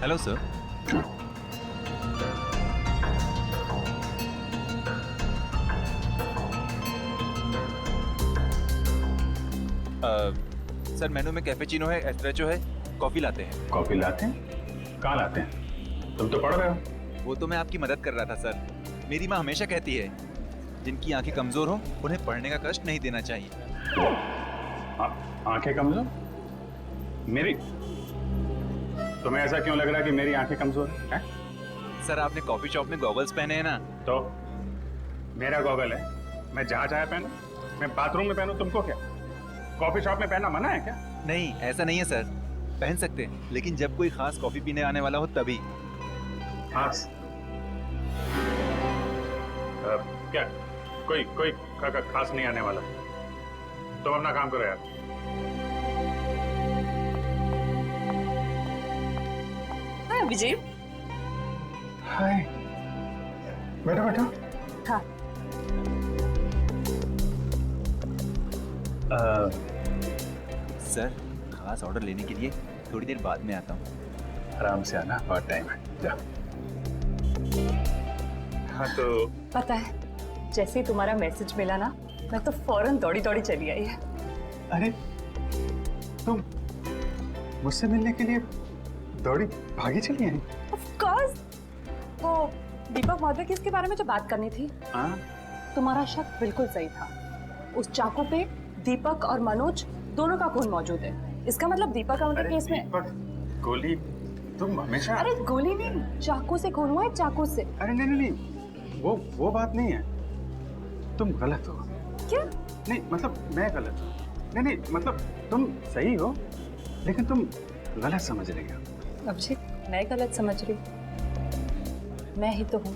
Hello sir. Sir मेनू में cappuccino है, espresso है, कॉफी लाते हैं। कॉफी लाते हैं? कहाँ लाते हैं? तुम तो पढ़ रहे हो। वो तो मैं आपकी मदद कर रहा था सर। मेरी माँ हमेशा कहती है जिनकी आंखें कमजोर हो उन्हें पढ़ने का कष्ट नहीं देना चाहिए। आंखें कमजोर? मेरी? तुम्हें ऐसा क्यों लग रहा है कि मेरी आंखें कमजोर है? सर आपने कॉफी शॉप में गॉगल्स पहने हैं ना। तो मेरा गॉगल है, मैं जहाँ चाहे पहनूं, मैं बाथरूम में पहनूं, तुमको क्या? कॉफी शॉप में पहनना मना है क्या? नहीं ऐसा नहीं है सर, पहन सकते हैं लेकिन जब कोई खास कॉफी पीने आने वाला हो तभी। खास? क्या कोई कोई खास नहीं आने वाला? तो अपना काम करो यार। हाय विजय। हाय, बैठो बैठो। हाँ। सर खास ऑर्डर लेने के लिए थोड़ी देर बाद में आता हूँ। आराम से आना, बहुत टाइम है, जा। हाँ तो पता है जैसे ही तुम्हारा मैसेज मिला ना, मैं तो फौरन दौड़ी दौड़ी चली आई है। अरे तुम मुझसे मिलने के लिए दौड़ी भागी चली आई? Of course. वो दीपक महोदय की इसके बारे में जो बात करनी थी, हाँ? तुम्हारा शक बिल्कुल सही था। उस चाकू पे दीपक और मनोज दोनों का खून मौजूद है। इसका मतलब दीपक का मर्डर केस में। दीपक, गोली, तुम हमेशा। अरे गोली नहीं, चाकू से खून हुआ है, चाकू से। अरे नहीं नहीं नहीं, वो बात नहीं है, तुम गलत हो। क्या? नहीं मतलब मैं गलत हूँ। नहीं नहीं मतलब तुम सही हो लेकिन तुम गलत समझ रही हो। अभिषेक, मैं गलत समझ रही हूँ? मैं ही तो हूँ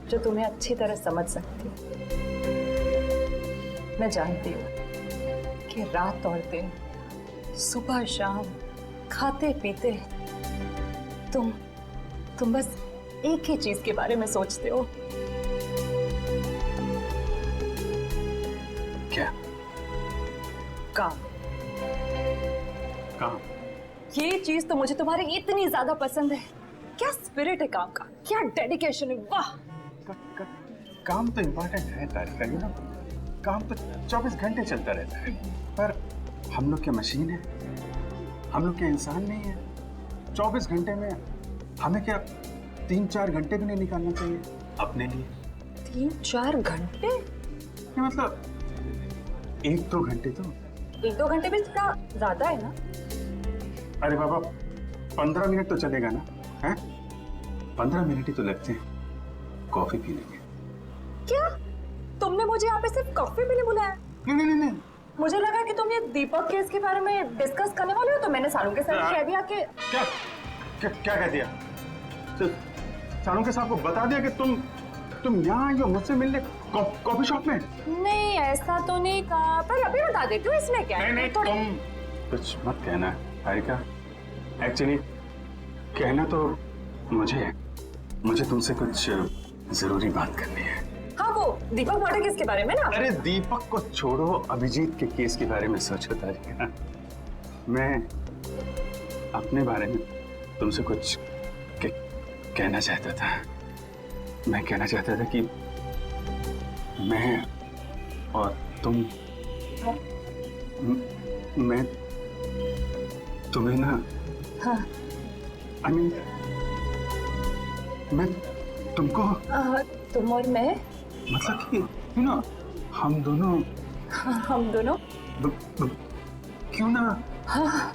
जो तुम्हें अच्छी तरह समझ सकती हूँ। मैं जानती हूँ कि रात और दिन, सुबह शाम, खाते पीते तुम बस एक ही चीज के बारे में सोचते हो। क्या? काम। काम? ये चीज तो मुझे तुम्हारी इतनी ज्यादा पसंद है। क्या स्पिरिट है काम का, क्या डेडिकेशन है, वाह। काम तो इम्पोर्टेंट है तारिका, यू नो। काम तो 24 घंटे चलता रहता है, पर हम लोग क्या मशीन है? हम लोग क्या इंसान नहीं है? 24 घंटे में हमें क्या 3-4 घंटे भी नहीं निकालना चाहिए अपने लिए? 3-4 घंटे? ये मतलब 1-2 घंटे तो। 1-2 घंटे भी थोड़ा ज्यादा है ना? अरे बाबा, 15 मिनट तो चलेगा ना? हैं? 15 मिनट ही तो लगते हैं कॉफी पीने के। क्या? तुमने मुझे यहाँ पे सिर्फ कॉफी पीने बुलाया? नहीं नहीं नहीं, मुझे लगा कि तुम ये दीपक केस के बारे में डिस्कस करने वाले हो, तो मैंने सारू के साथ कह दिया कि क्या क्या क्या कह दिया? सारू के साहब को बता दिया कि तुम यहाँ आई हो मुझसे मिलने कॉफी शॉप में? नहीं ऐसा तो नहीं कहा, पर अभी बता देती हूँ, इसमें क्या है। नहीं नहीं, तुम कुछ मत कहना हारिका। एक्चुअली कहना तो मुझे तुमसे कुछ जरूरी बात करनी है। हाँ, वो दीपक मर्डर केस के बारे में ना? अरे दीपक को छोड़ो, अभिजीत के केस के बारे में सोचो तारिका। मैं अपने बारे में तुमसे कुछ कहना चाहता था। मैं कहना चाहता था कि मैं और तुम, मैं तुम्हें ना, हाँ। I mean, मैं तुमको, तुम और मैं, मतलब कि यू नो, हम दोनों क्यों ना। हाँ।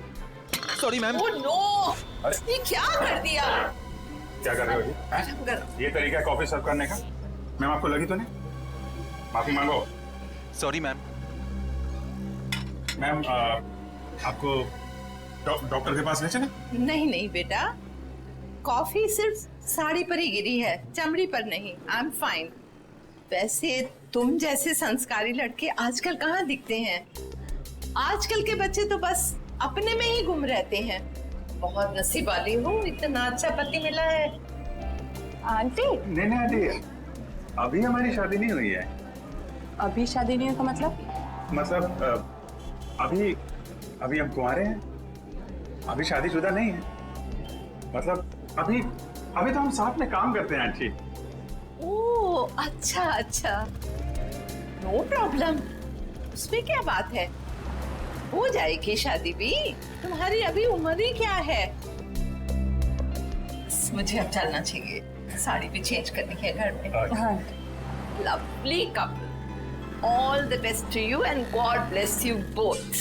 Sorry ma'am. ओह नो, ये क्या कर दिया? क्या कर रहे हो ये? ये तरीका है कॉफी सर्व करने का? मैम आपको लगी तो नहीं? माफी मांगो। Sorry ma'am. मैम आपको डॉक्टर के पास ले चलें? नहीं नहीं बेटा, कॉफी सिर्फ साड़ी पर ही गिरी है, चमड़ी पर नहीं। I am fine. वैसे तुम जैसे संस्कारी लड़के आजकल कहाँ दिखते हैं? आजकल के बच्चे तो बस अपने में ही गुम रहते हैं। बहुत नसीब वाली हो, इतना अच्छा पति मिला है। आंटी? नहीं आंटी, अभी हमारी शादी नहीं हुई है। अभी शादी नहीं हुई का मतलब अभी हम कुंवारे हैं, अभी शादीशुदा नहीं है। मतलब अभी अभी तो हम साथ में काम करते हैं आंटी। ओह अच्छा अच्छा, नो प्रॉब्लम, उसमें क्या बात है, हो जाएगी शादी भी। तुम्हारी अभी उम्र ही क्या है। बस मुझे अब चलना चाहिए, साड़ी भी चेंज करनी है घर में। हाँ lovely couple, all the best to you and God bless you both.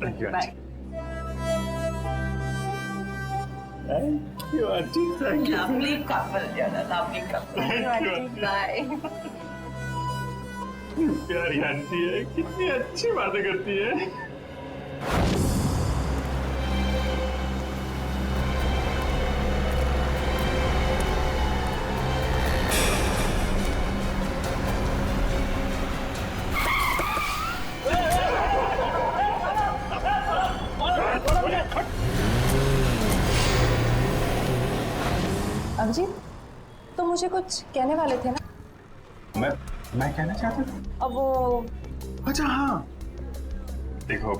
Thank you bye. Aunty, thank you. Lovely couple, lovely couple. Bye. प्यारी आंटी है, कितनी अच्छी बातें करती है। अभिजीत, तो मुझे कुछ कहने वाले थे ना? मैं कहना चाहता था। अब वो अच्छा हाँ, देखो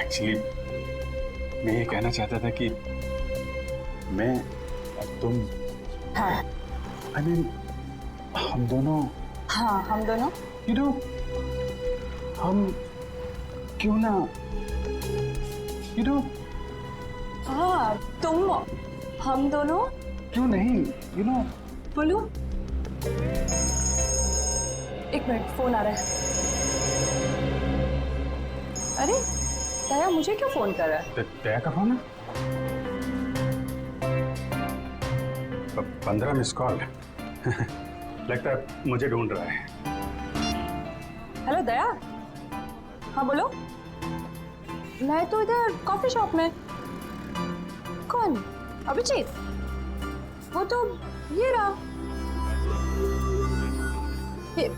एक्चुअली मैं ये कहना चाहता था कि मैं और तुम, हाँ आई मीन हम दोनों, हाँ हम दोनों यू नो, हम क्यों ना, यू नो, हाँ तुम, हम दोनों क्यों नहीं, यू नो। बोलो। एक मिनट, फोन आ रहा है। अरे दया, मुझे क्यों फोन कर रहा है? दया का फोन है? 15 मिस कॉल। लगता है मुझे ढूंढ रहा है। हेलो दया। हाँ बोलो। मैं तो इधर कॉफी शॉप में। कौन? अभिजीत? वो तो ये रहा। ये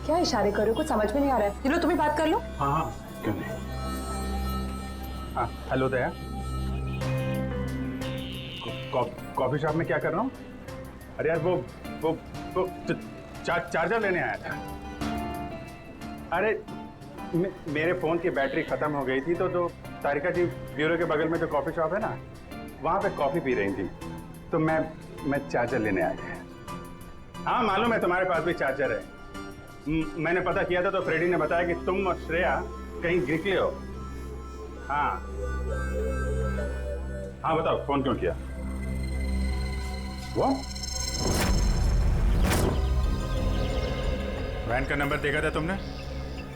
क्या इशारे कर रहे हो? कुछ समझ में नहीं आ रहा है। चलो तुम ही बात कर लो। हाँ हाँ, क्यों नहीं। हाँ हेलो दया, कॉफी शॉप में क्या कर रहा हूँ? अरे यार वो चार्जर लेने आया था। अरे मेरे फोन की बैटरी खत्म हो गई थी, तो तारिका जी ब्यूरो के बगल में जो कॉफी शॉप है ना, वहां पे कॉफी पी रही थी, तो मैं चार्जर लेने आ गया। हाँ मालूम है तुम्हारे पास भी चार्जर है। मैंने पता किया था तो फ्रेडी ने बताया कि तुम और श्रेया कहीं निकले हो। हाँ हाँ बताओ, फोन क्यों किया? वो वैन का नंबर देखा था तुमने?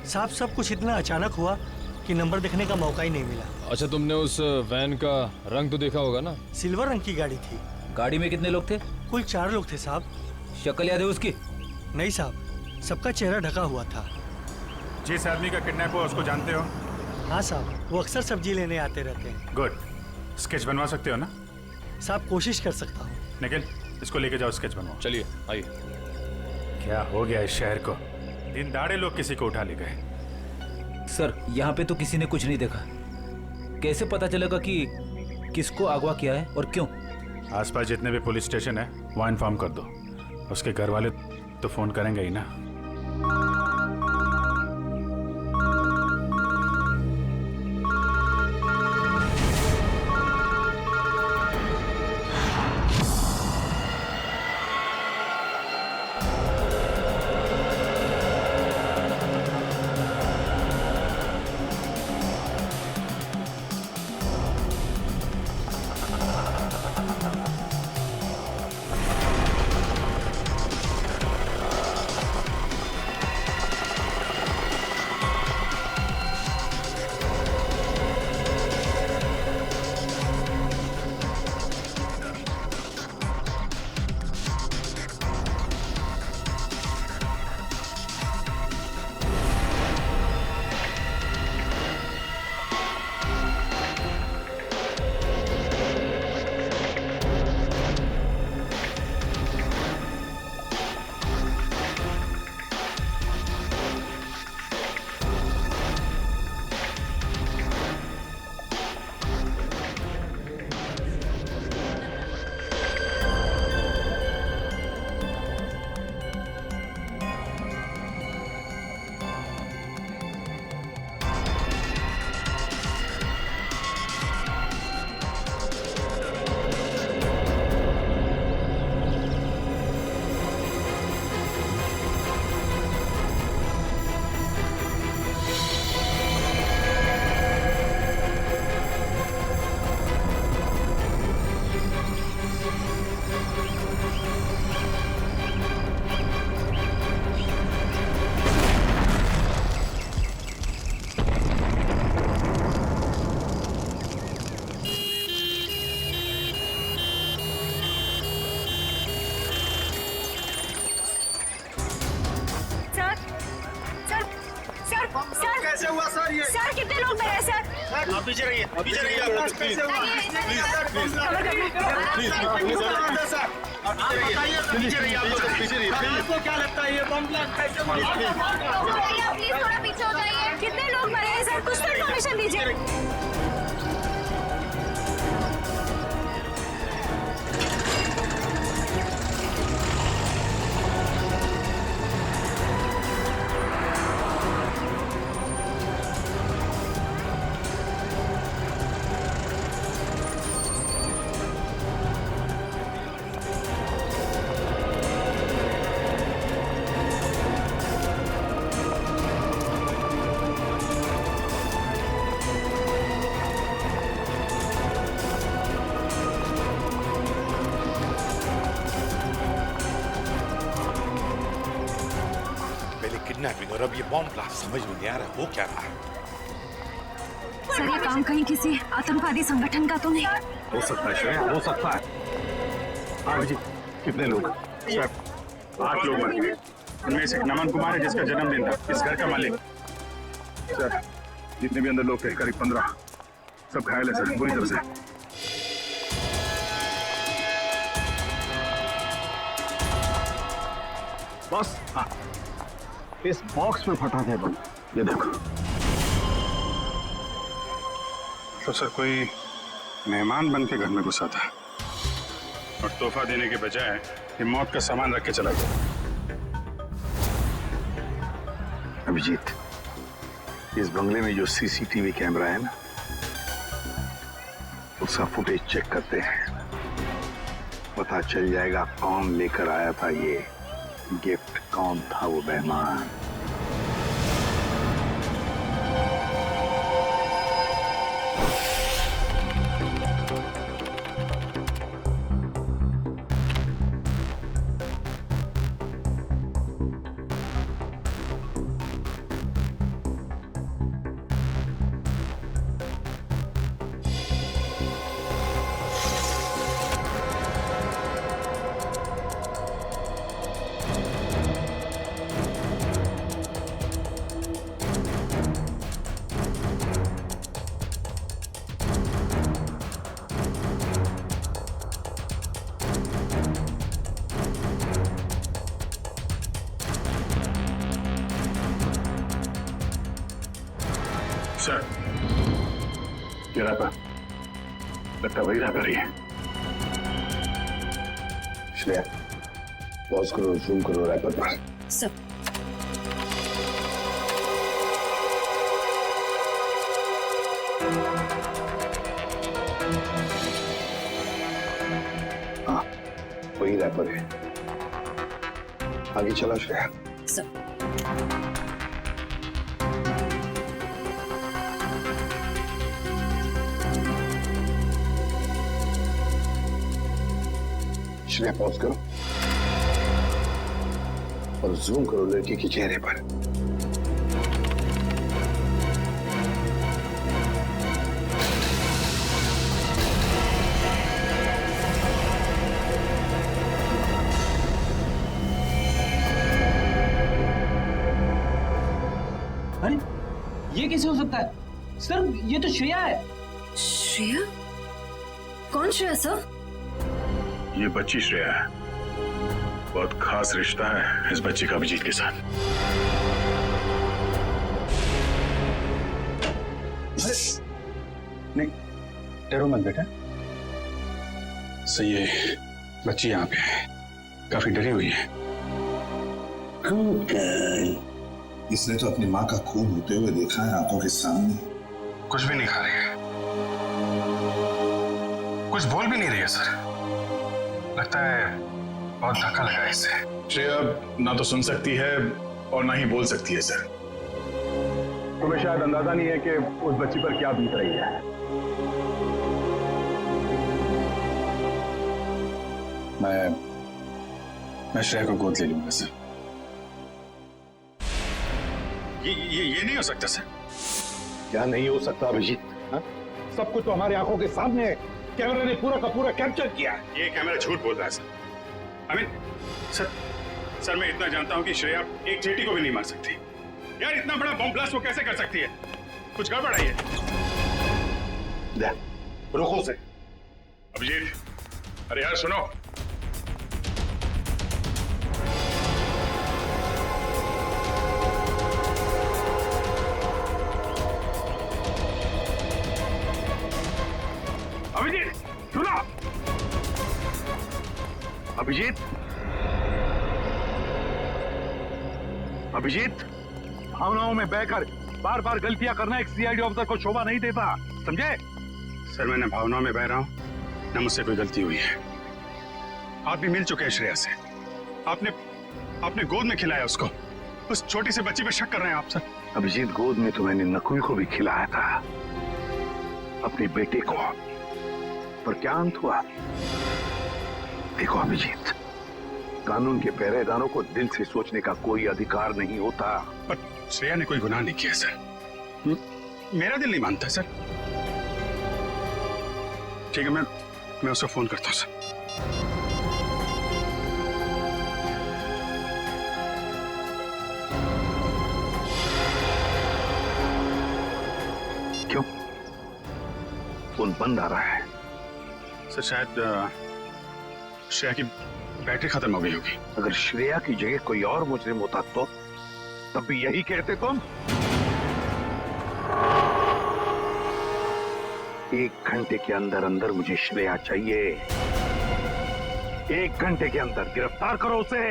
साहब सब कुछ इतना अचानक हुआ कि नंबर देखने का मौका ही नहीं मिला। अच्छा, तुमने उस वैन का रंग तो देखा होगा ना? सिल्वर रंग की गाड़ी थी। गाड़ी में कितने लोग थे? कुल 4 लोग थे साहब। शक्ल याद है उसकी? नहीं साहब, सबका चेहरा ढका हुआ था। जिस आदमी का किडनैप हुआ उसको जानते हो? हाँ साहब, वो अक्सर सब्जी लेने आते रहते हैं। गुड। स्केच बनवा सकते हो ना? साहब कोशिश कर सकता हूँ। निखिल, इसको लेके जाओ, स्केच बनवाओ। चलिए आइए। क्या हो गया इस शहर को? दिन दाड़े लोग किसी को उठा ले गए। सर यहाँ पे तो किसी ने कुछ नहीं देखा, कैसे पता चलेगा कि किसको अगवा किया है और क्यों? आसपास जितने भी पुलिस स्टेशन है वहाँ इन्फॉर्म कर दो। उसके घर वाले तो फोन करेंगे ही ना। कैसे हुआ सर ये? सर कितने लोग मरे सर? आप पीछे रहिए, पीछे रहिए। कैसे हुआ? पीछे रहिए, आप लोग पीछे रहिए। आपको क्या लगता है ये बम ब्लास्ट कैसे हुआ? प्लीज थोड़ा पीछे हो जाइए। कितने लोग मरे हैं सर? कुछ तो इन्फॉर्मेशन दीजिए। किडनैपिंग और अब ये बॉम्ब ब्लास्ट, समझ में नहीं आ रहा हो क्या रहा है। सर ये काम कहीं किसी आतंकवादी संगठन का तो नहीं? हो सकता है श्रेया, हो सकता है। हाँ जी, कितने लोग? सर 8 लोग मर गए। उनमें से नमन कुमार है जिसका जन्मदिन था, इस घर का मालिक। सर जितने भी अंदर लोग थे करीब 15, सब घायल है सर बुरी तरह से। बस हाँ, इस बॉक्स में फटा था बम, ये देखो। तो सर कोई मेहमान बन के घर में घुसा था और तोहफा देने के बजाय ये मौत का सामान रख के चला गया। अभिजीत, इस बंगले में जो सीसीटीवी कैमरा है ना, उसका फुटेज चेक करते हैं, पता चल जाएगा कौन लेकर आया था ये गिफ्ट, कौन था वो मेहमान। सर ये रैपर लगता वही रैपर ही है। श्रेया पॉज करो, जूम करो रैपर पर। सब हाँ वही रैपर है। आगे चला श्रेया। सब श्रेया पॉज करो और जूम करो लड़की के चेहरे पर। अरे ये कैसे हो सकता है सर? ये तो श्रेया है। श्रेया? कौन श्रेया सर? ये बच्ची श्रेया है। बहुत खास रिश्ता है इस बच्ची का अभिजीत के साथ। नहीं डरो मत बेटा। सही है, बच्ची यहाँ पे है, काफी डरी हुई है। इसने तो अपनी माँ का खून होते हुए देखा है आंखों के सामने। कुछ भी नहीं खा रही है, कुछ बोल भी नहीं रही है सर। लगता है बहुत धक्का लगा है इसे। श्रेया ना तो सुन सकती है और ना ही बोल सकती है सर। तुम्हें शायद अंदाजा नहीं है कि उस बच्ची पर क्या बीत रही है। मैं श्रेया को गोद ले लूंगा सर। ये नहीं हो सकता सर। क्या नहीं हो सकता अभिजीत? सब कुछ तो हमारी आंखों के सामने है। कैमरा ने पूरा का पूरा कैप्चर किया। ये कैमरा झूठ बोल रहा है सर। सर मैं इतना जानता हूं कि श्रेया एक चींटी को भी नहीं मार सकती। यार इतना बड़ा बॉम्ब ब्लास्ट वो कैसे कर सकती है? कुछ गड़बड़ है ये। रुको से। अभिजीत, अरे यार सुनो। अभिजीत सुनो। अभिजीत, अभिजीत, भावनाओं में बहकर बार बार गलतियां करना एक सीआईडी ऑफिसर को शोभा नहीं देता, समझे? सर, मैं न भावनाओं में बह रहा हूं न मुझसे कोई गलती हुई है। आप भी मिल चुके हैं श्रेया से। आपने गोद में खिलाया उसको। उस छोटी सी बच्ची पे शक कर रहे हैं आप सर? अभिजीत, गोद में तो मैंने नकुल को भी खिलाया था, अपने बेटे को, पर क्या अंत हुआ? देखो अभिजीत, कानून के पहरेदारों को दिल से सोचने का कोई अधिकार नहीं होता। पर श्रेया ने कोई गुनाह नहीं किया सर। मेरा दिल नहीं मानता सर। ठीक है, मैं उसको फोन करता हूं सर। क्यों फोन बंद आ रहा है? सर शायद श्रेया की बैटरी खत्म हो गई होगी। अगर श्रेया की जगह कोई और मुजरिम होता तो तब भी यही कहते तुम? 1 घंटे के अंदर अंदर मुझे श्रेया चाहिए। 1 घंटे के अंदर गिरफ्तार करो उसे।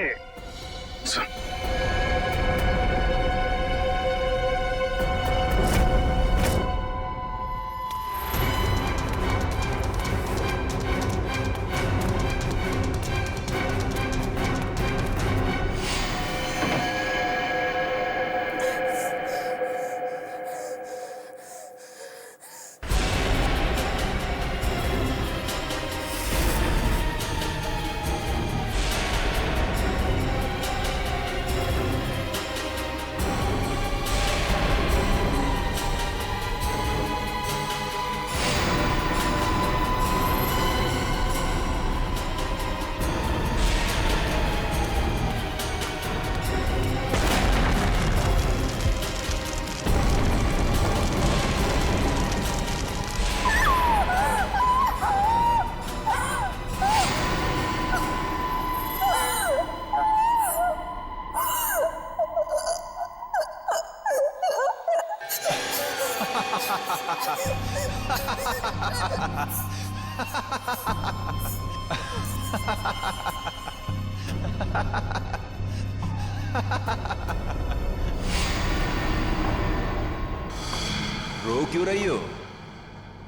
रो क्यों रही हो?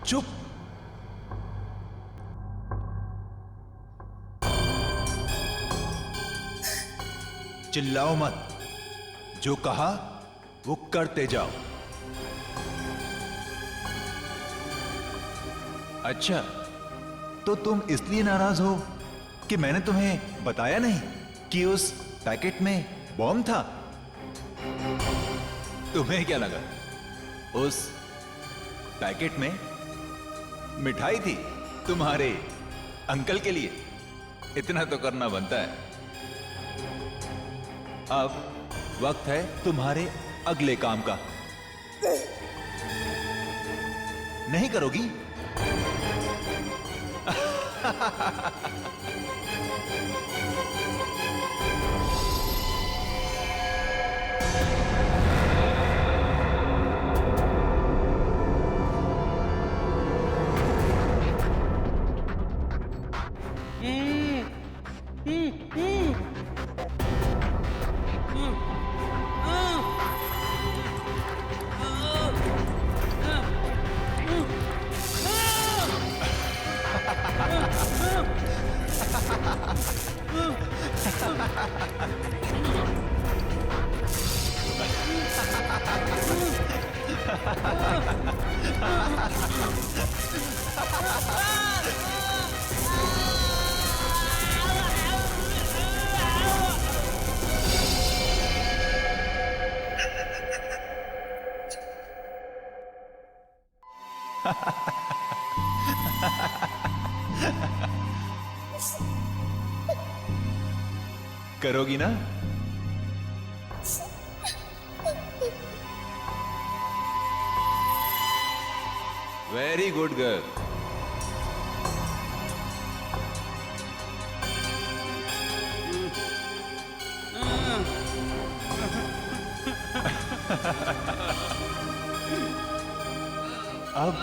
चुप। चिल्लाओ मत। जो कहा वो करते जाओ। अच्छा, तो तुम इसलिए नाराज हो कि मैंने तुम्हें बताया नहीं कि उस पैकेट में बॉम्ब था? तुम्हें क्या लगा उस पैकेट में मिठाई थी तुम्हारे अंकल के लिए? इतना तो करना बनता है। अब वक्त है तुम्हारे अगले काम का। नहीं करोगी? करोगी ना? Very good girl. अब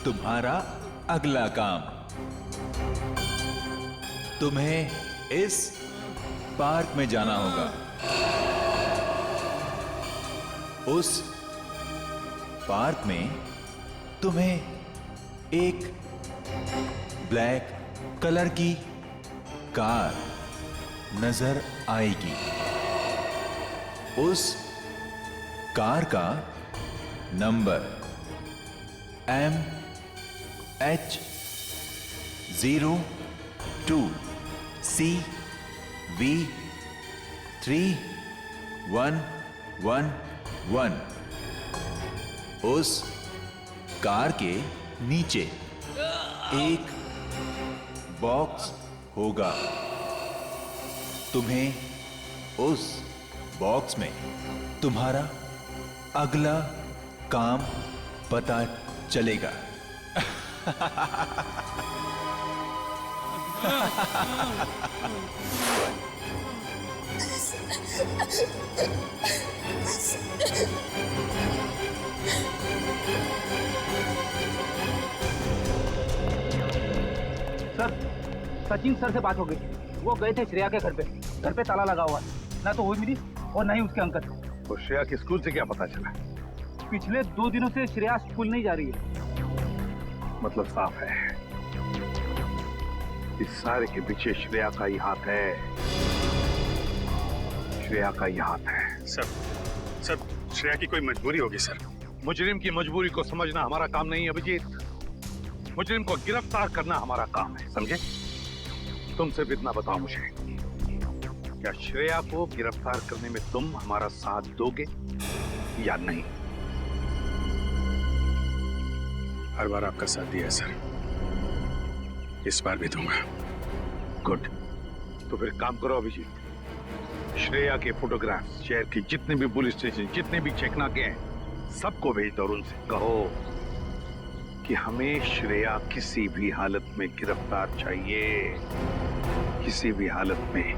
तुम्हारा अगला काम, तुम्हें इस पार्क में जाना होगा। उस पार्क में तुम्हें एक ब्लैक कलर की कार नजर आएगी। उस कार का नंबर MH02CV3111। उस कार के नीचे एक बॉक्स होगा। तुम्हें उस बॉक्स में तुम्हारा अगला काम पता चलेगा। सर, सचिन सर से बात हो गई। वो गए थे श्रेया के घर पे। घर पे ताला लगा हुआ है, ना तो वो मिली और ना ही उसके अंकल। तो श्रेया के स्कूल से क्या पता चला? पिछले 2 दिनों से श्रेया स्कूल नहीं जा रही है। मतलब साफ है, इस सारे के पीछे श्रेया का ही हाथ है। श्रेया का ही हाथ है। सर श्रेया की कोई मजबूरी होगी सर। मुजरिम की मजबूरी को समझना हमारा काम नहीं है अभिजीत। मुजरिम को गिरफ्तार करना हमारा काम है, समझे? तुम सिर्फ इतना बताओ मुझे, क्या श्रेया को गिरफ्तार करने में तुम हमारा साथ दोगे या नहीं? हर बार आपका साथ दिया है सर, इस बार भी दूंगा। गुड। तो फिर काम करो अभिजीत, श्रेया के फोटोग्राफ शहर के जितने भी पुलिस स्टेशन, जितने भी चेकनाके हैं, सबको भेज दो और उनसे कहो कि हमें श्रेया किसी भी हालत में गिरफ्तार चाहिए, किसी भी हालत में।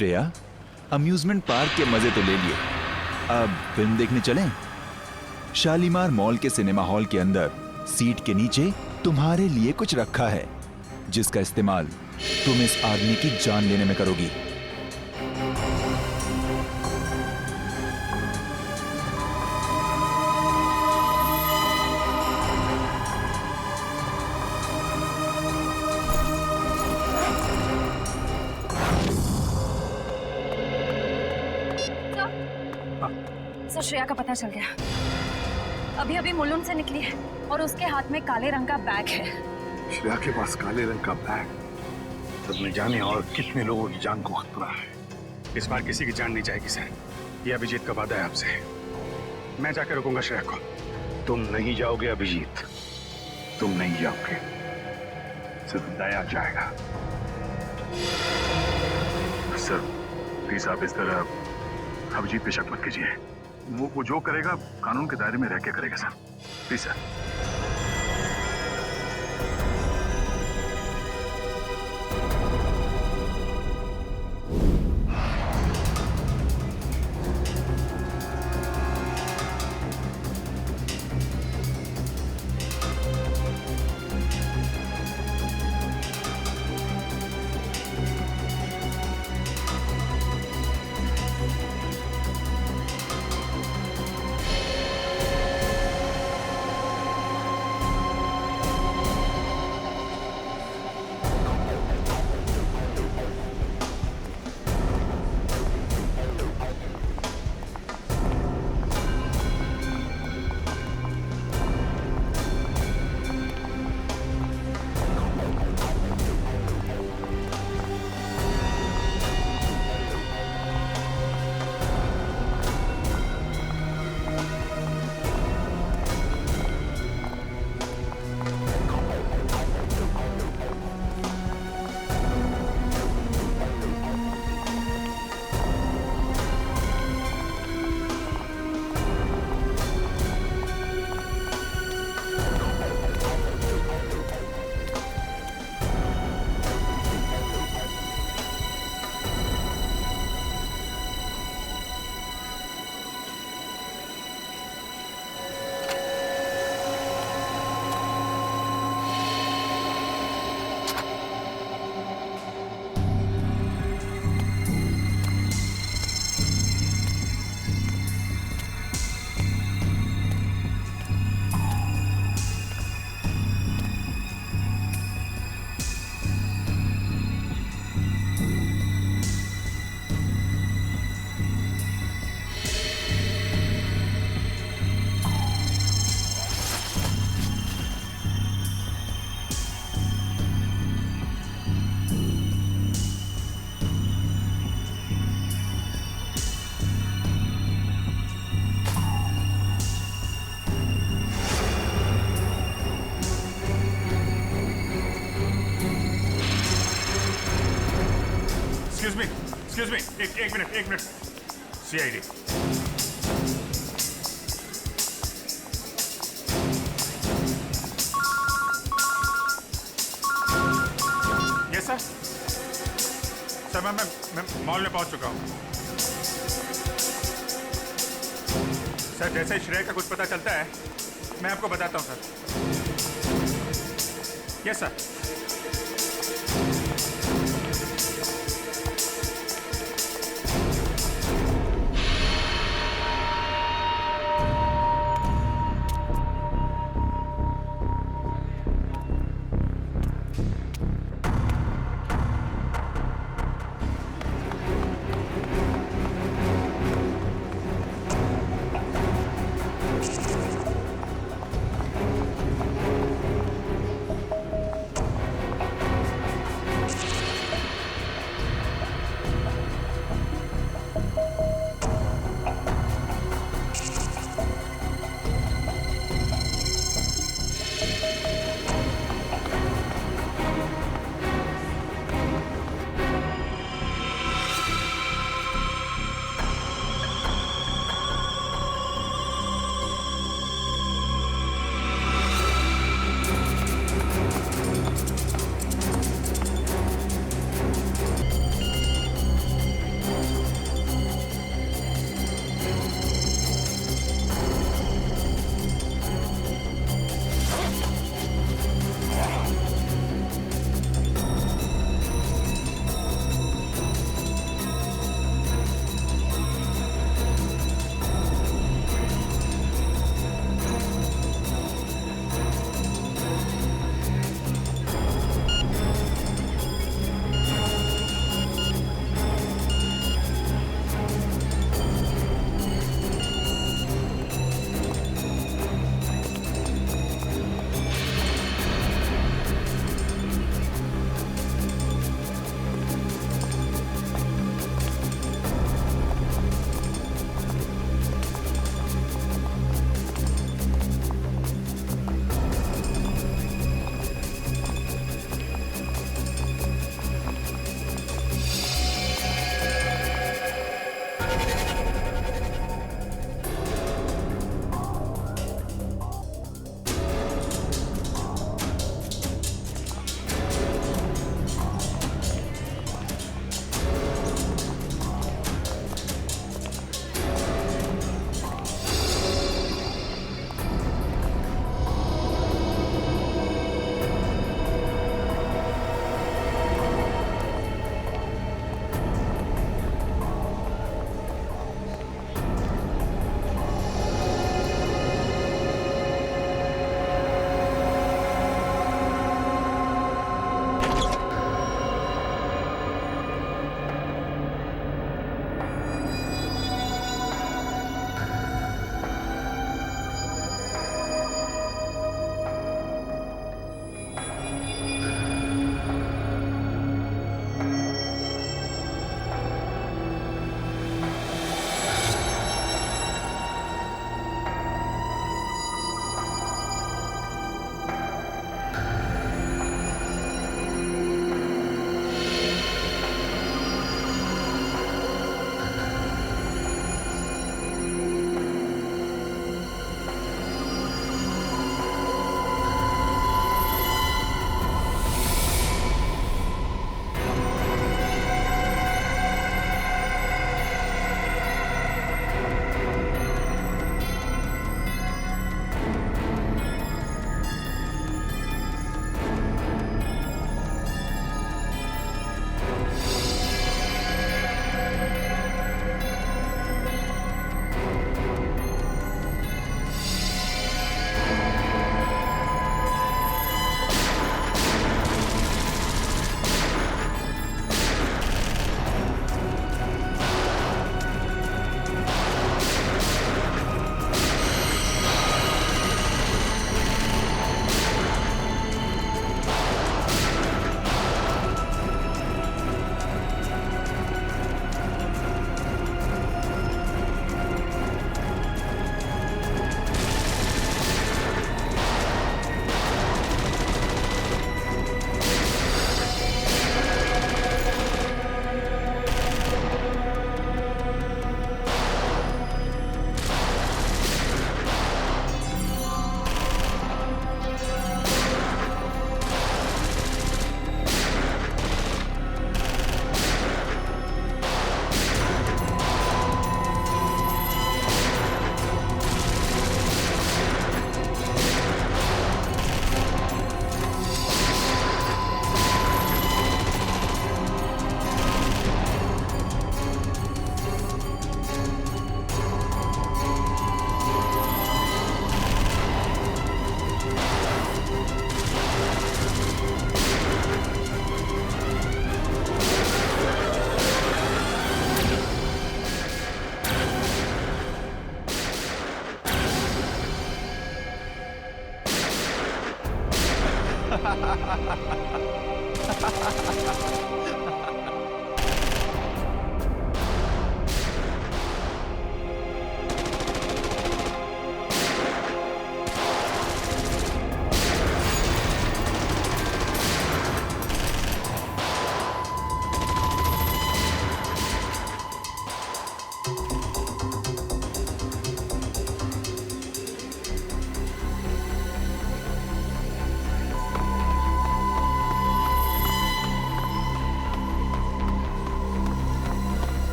श्रेया, अम्यूजमेंट पार्क के मजे तो ले लिए, अब फिल्म देखने चलें? शालीमार मॉल के सिनेमा हॉल के अंदर सीट के नीचे तुम्हारे लिए कुछ रखा है, जिसका इस्तेमाल तुम इस आदमी की जान लेने में करोगी। सर, श्रेया का पता चल गया। अभी अभी मुलुंड से निकली है और उसके हाथ में काले रंग का बैग है। श्रेया के पास काले रंग का बैग, तब न जाने और कितने लोगों की जान को खतरा है। इस बार किसी की जान नहीं जाएगी सर, ये अभिजीत का वादा है आपसे। मैं जाकर रुकूंगा श्रेया को। तुम नहीं जाओगे अभिजीत, तुम नहीं जाओगे, सिर्फ दया जाएगा। सर प्लीज आप इस तरह अभिजीत पे शक मत कीजिए। वो जो करेगा कानून के दायरे में रह के करेगा sir, please sir. Excuse me, एक minute. CID. Yes sir. Sir मैं मॉल में पहुंच चुका हूं। सर जैसे ही श्रेया का कुछ पता चलता है मैं आपको बताता हूं सर। Yes sir.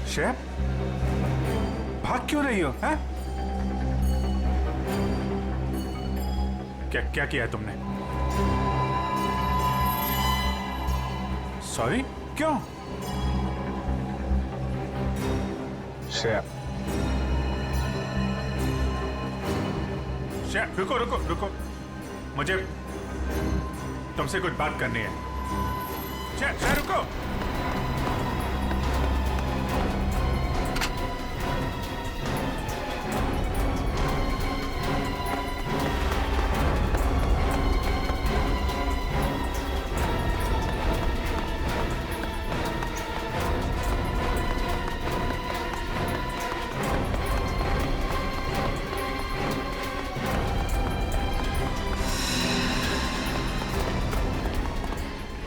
शेफ, भाग क्यों रही हो? हैं? क्या क्या किया है तुमने? सॉरी, क्यों? शेफ, शेफ, रुको रुको रुको, मुझे तुमसे कुछ बात करनी है। शेफ, शेफ रुको।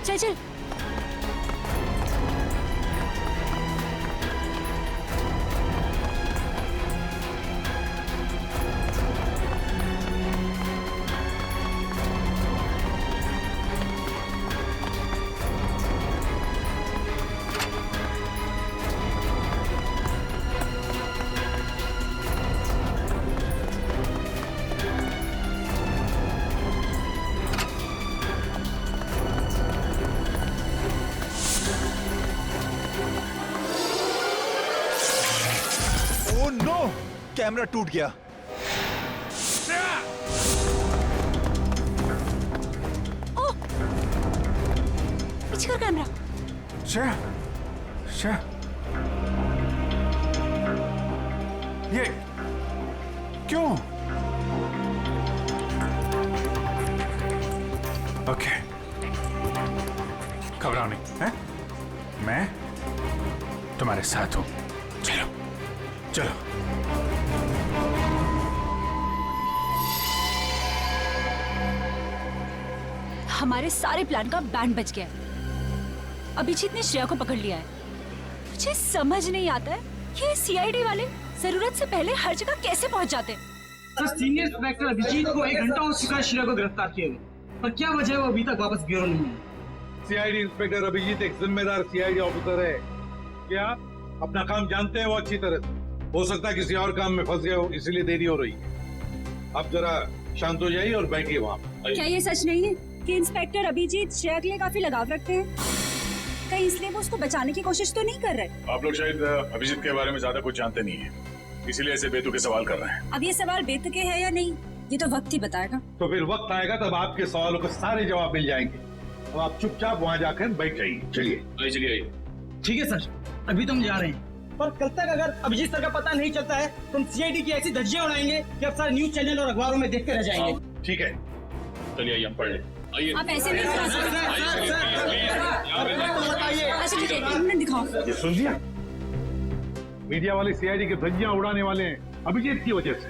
चल चल। ओह नो, कैमरा टूट गया। पीछे कर कैमरा। शेफ, शेफ, ये क्यों? ओके, घबराओ नहीं, हैं? मैं तुम्हारे साथ हूं। चलो चलो। हमारे सारे प्लान का बैंड बज गया है। अभिजीत ने श्रेया को पकड़ लिया है। मुझे समझ नहीं आता है ये सीआईडी वाले जरूरत से पहले हर जगह कैसे पहुंच जाते हैं। सर, सीनियर इंस्पेक्टर अभिजीत को 1 घंटा हो चुका है श्रेया को गिरफ्तार किए हुए, पर क्या वजह है वो अभी तक वापस ब्यूरो नहीं है। सीआईडी इंस्पेक्टर अभिजीत एक जिम्मेदार सीआईडी ऑफिसर है। क्या अपना काम जानते हैं वो अच्छी तरह से? हो सकता है किसी और काम में फंस गए हो, इसीलिए देरी हो रही है। अब जरा शांत हो जाइए और बैठिए वहाँ। क्या ये सच नहीं है कि इंस्पेक्टर अभिजीत श्रेया के लिए काफी लगाव रखते हैं? कहीं इसलिए वो उसको बचाने की कोशिश तो नहीं कर रहे? आप लोग शायद अभिजीत के बारे में ज्यादा कुछ जानते नहीं है, इसीलिए ऐसे बेतुके सवाल कर रहे हैं। अब ये सवाल बेतुके है या नहीं, ये तो वक्त ही बताएगा। तो फिर वक्त आएगा तब आपके सवालों के सारे जवाब मिल जाएंगे। अब आप चुपचाप वहाँ जाकर बैठ जाइए। चलिए चलिए। ठीक है सर, अभी तुम जा रहे हैं, पर कल तक अगर अभिजीत सर का पता नहीं चलता है तो हम सीआईडी की ऐसी धज्जियां उड़ाएंगे कि अब सारे न्यूज चैनल और अखबारों में देखते रह जाएंगे। ठीक है, चलिए आइए हम पढ़ लें। आइए। आप ऐसे नहीं दिखा सकते। अच्छा ठीक है, 1 मिनट दिखाओ। ये सुन लिया? मीडिया वाले सीआईडी के धज्जियां उड़ाने वाले हैं अभिजीत की वजह से,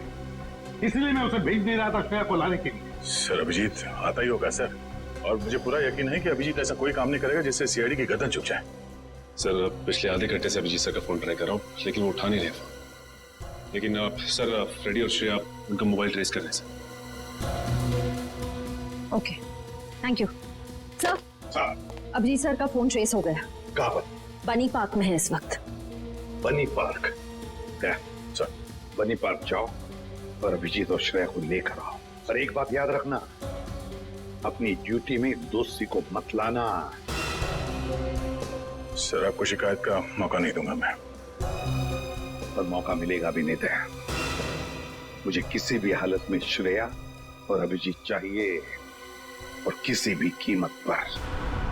इसलिए मैं उसे भेज नहीं रहा था श्रेया को लाने के लिए। सर, अभिजीत आता ही होगा सर, और मुझे पूरा यकीन है कि अभिजीत ऐसा कोई काम नहीं करेगा जिससे सीआईडी की गर्दन झुक जाए। सर, पिछले आधे घंटे से अभिजीत सर का फोन ट्राई कर रहा हूँ, लेकिन वो उठा नहीं रहे फोन। लेकिन सर, फ्रेडी और श्रेया उनका मोबाइल ट्रेस कर रहे हैं sir. Okay, thank you sir. Abhijeet sir का फोन ट्रेस हो गया। कहाँ पर? बनी पार्क में है इस वक्त। बनी पार्क? क्या सर, बनी पार्क जाओ और अभिजीत और श्रेया को लेकर आओ। और एक बात याद रखना, अपनी ड्यूटी में दोस्ती को मत लाना। सर, आपको शिकायत का मौका नहीं दूंगा मैं। पर मौका मिलेगा भी नहीं। मुझे किसी भी हालत में श्रेया और अभिजीत चाहिए, और किसी भी कीमत पर।